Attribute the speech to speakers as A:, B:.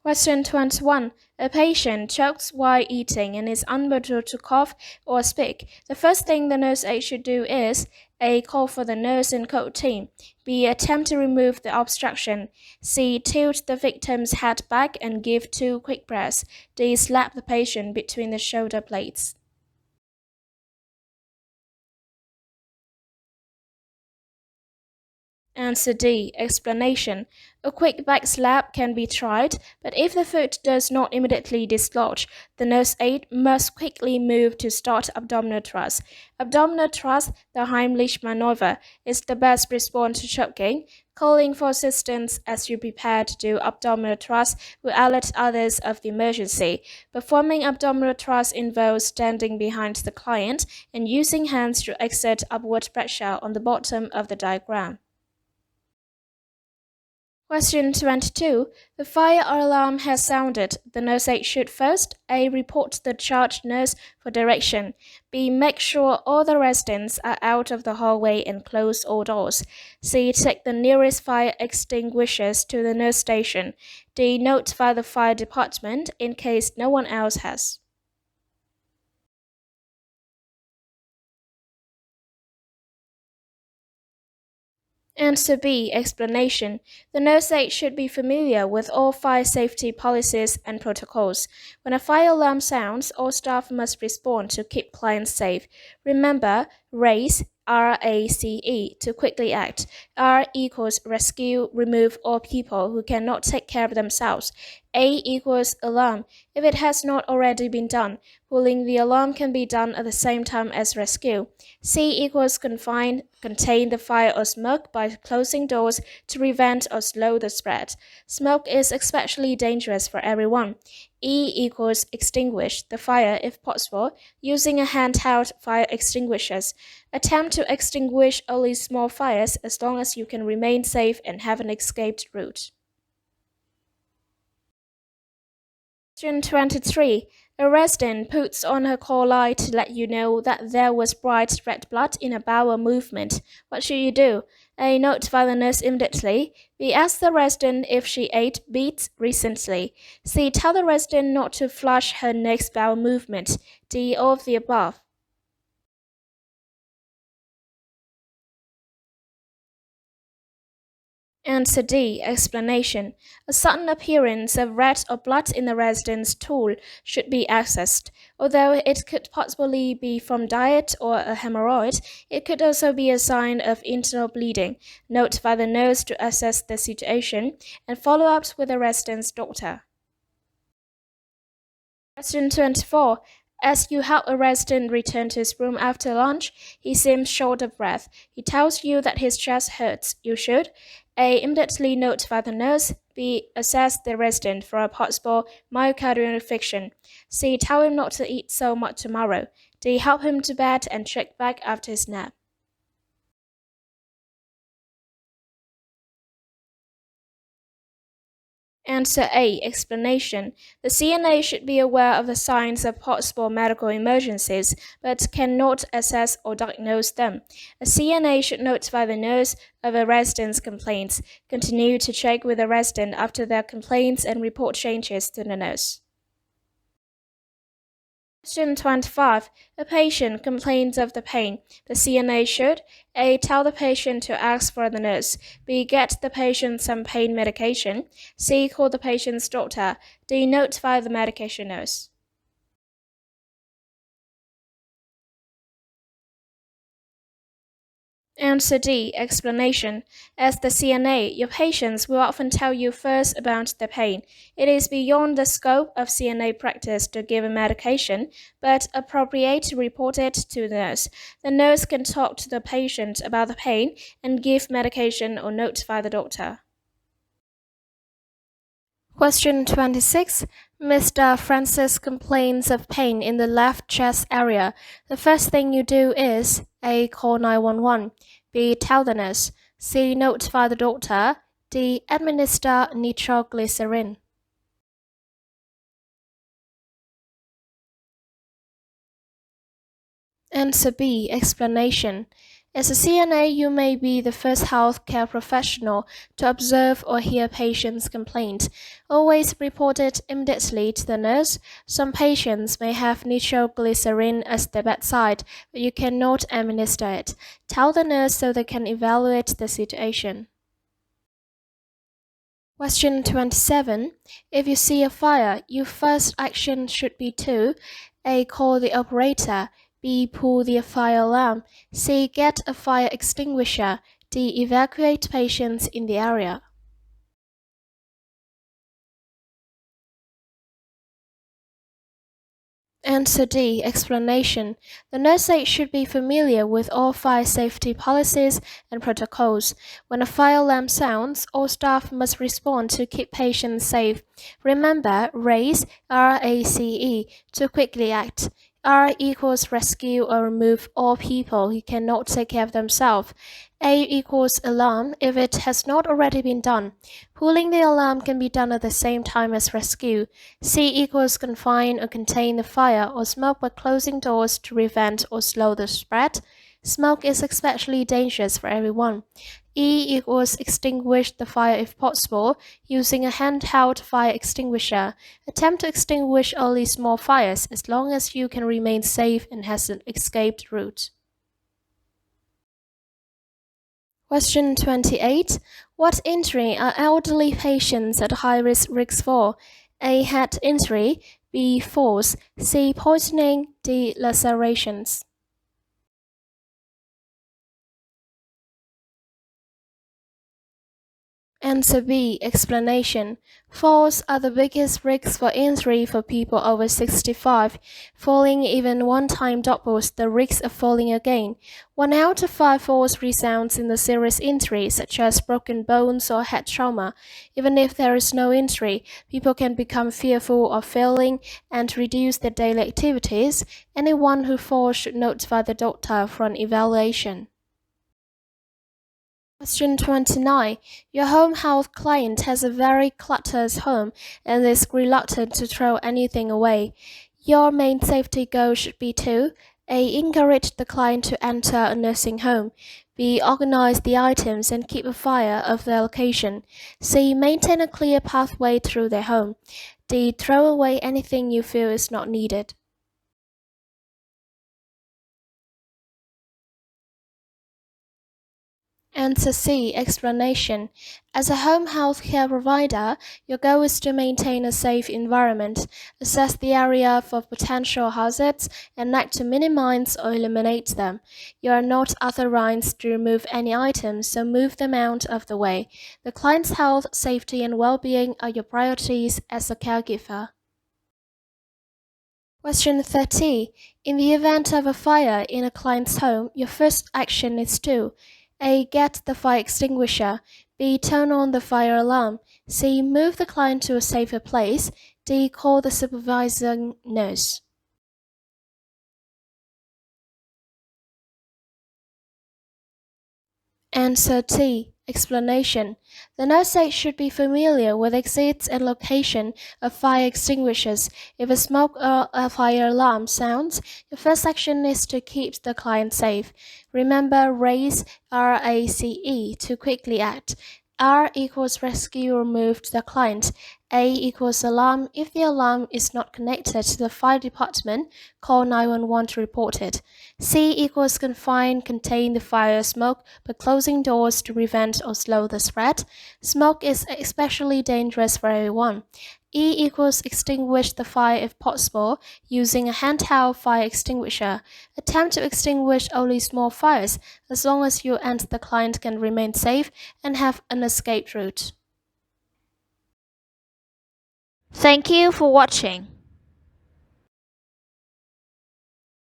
A: Question 21. A patient chokes while eating and is unable to cough or speak. The first thing the nurse aide should do is A. Call for the nurse and code team. B. Attempt to remove the obstruction. C. Tilt the victim's head back and give 2 quick breaths. D. Slap the patient between the shoulder blades. Answer D. Explanation. A quick back slap can be tried, but if the foot does not immediately dislodge, the nurse aide must quickly move to start abdominal thrust. Abdominal thrust, the Heimlich maneuver, is the best response to choking. Calling for assistance as you prepare to do abdominal thrust will alert others of the emergency. Performing abdominal thrust involves standing behind the client and using hands to exert upward pressure on the bottom of the diagram. Question 22. The fire alarm has sounded. The nurse aide should first A. Report the charge nurse for direction. B. Make sure all the residents are out of the hallway and close all doors. C. Take the nearest fire extinguishers to the nurse station. D. Notify the fire department in case no one else has. Answer B. Explanation. The nurse aide should be familiar with all fire safety policies and protocols. When a fire alarm sounds, all staff must respond to keep clients safe. Remember, RACE, RACE, to quickly act. R equals rescue, remove all people who cannot take care of themselves. A equals alarm. If it has not already been done, pulling the alarm can be done at the same time as rescue. C equals contain the fire or smoke by closing doors to prevent or slow the spread. Smoke is especially dangerous for everyone. E equals extinguish the fire if possible using a handheld fire extinguishers. Attempt to extinguish only small fires as long as you can remain safe and have an escaped route. Question 23. A resident puts on her call light to let you know that there was bright red blood in a bowel movement. What should you do? A. Notify the nurse immediately. B. Ask the resident if she ate beets recently. C. Tell the resident not to flush her next bowel movement. D. All of the above. Answer D. Explanation. A sudden appearance of red or blood in the resident's stool should be accessed. Although it could possibly be from diet or a hemorrhoid, it could also be a sign of internal bleeding. Notify the nurse to assess the situation and follow up with the resident's doctor. Question 24. As you help a resident return to his room after lunch, he seems short of breath. He tells you that his chest hurts. You should A. Immediately notify the nurse. B. Assess the resident for a possible myocardial infarction. C. Tell him not to eat so much tomorrow. D. Help him to bed and check back after his nap. Answer A. Explanation. The CNA should be aware of the signs of possible medical emergencies, but cannot assess or diagnose them. A CNA should notify the nurse of a resident's complaints, continue to check with the resident after their complaints, and report changes to the nurse. Question 25. A patient complains of the pain. The CNA should A. Tell the patient to ask for the nurse. B. Get the patient some pain medication. C. Call the patient's doctor. D. Notify the medication nurse. Answer D. Explanation. As the CNA, your patients will often tell you first about the pain. It is beyond the scope of CNA practice to give a medication, but appropriate to report it to the nurse. The nurse can talk to the patient about the pain and give medication or notify the doctor. Question 26. Mr. Francis complains of pain in the left chest area. The first thing you do is A. Call 911. B. Tell the nurse. C. Notify the doctor. D. Administer nitroglycerin. Answer B. Explanation. As a CNA, you may be the first healthcare professional to observe or hear patients' complaints. Always report it immediately to the nurse. Some patients may have nitroglycerin at their bedside, but you cannot administer it. Tell the nurse so they can evaluate the situation. Question 27. If you see a fire, your first action should be to A. Call the operator, B. Pull the fire alarm, C. Get a fire extinguisher, D. Evacuate patients in the area. Answer D. Explanation. The nurse aide should be familiar with all fire safety policies and protocols. When a fire alarm sounds, all staff must respond to keep patients safe. Remember, RACE, RACE, to quickly act. R equals rescue or remove all people who cannot take care of themselves. A equals alarm if it has not already been done. Pulling the alarm can be done at the same time as rescue. C equals confine or contain the fire or smoke by closing doors to prevent or slow the spread. Smoke is especially dangerous for everyone. E equals extinguish the fire if possible using a handheld fire extinguisher. Attempt to extinguish only small fires as long as you can remain safe and has an escaped route. Question 28. What injury are elderly patients at high risk for? A. Head injury, B. falls, C. poisoning, D. lacerations. Answer B. Explanation. Falls are the biggest risk for injury for people over 65. Falling even one time doubles the risk of falling again. 1 out of 5 falls results in a serious injury, such as broken bones or head trauma. Even if there is no injury, people can become fearful of falling and reduce their daily activities. Anyone who falls should notify the doctor for an evaluation. Question 29. Your home health client has a very cluttered home and is reluctant to throw anything away. Your main safety goal should be to A. Encourage the client to enter a nursing home. B. Organize the items and keep a file of their location. C. Maintain a clear pathway through their home. D. Throw away anything you feel is not needed. Answer C. Explanation. As a home health care provider, your goal is to maintain a safe environment, assess the area for potential hazards, and act to minimize or eliminate them. You are not authorized to remove any items, so move them out of the way. The client's health, safety, and well-being are your priorities as a caregiver. Question 30. In the event of a fire in a client's home, your first action is to A. Get the fire extinguisher. B. Turn on the fire alarm. C. Move the client to a safer place. D. Call the supervising nurse. Answer T. Explanation. The nurse aide should be familiar with exits and location of fire extinguishers. If a smoke or a fire alarm sounds, your first action is to keep the client safe. Remember RACE, RACE, to quickly act. R equals rescue or move the client. A equals alarm. If the alarm is not connected to the fire department, call 911 to report it. C equals confine, contain the fire smoke by closing doors to prevent or slow the spread. Smoke is especially dangerous for everyone. E equals extinguish the fire if possible using a handheld fire extinguisher. Attempt to extinguish only small fires as long as you and the client can remain safe and have an escape route. Thank you for watching.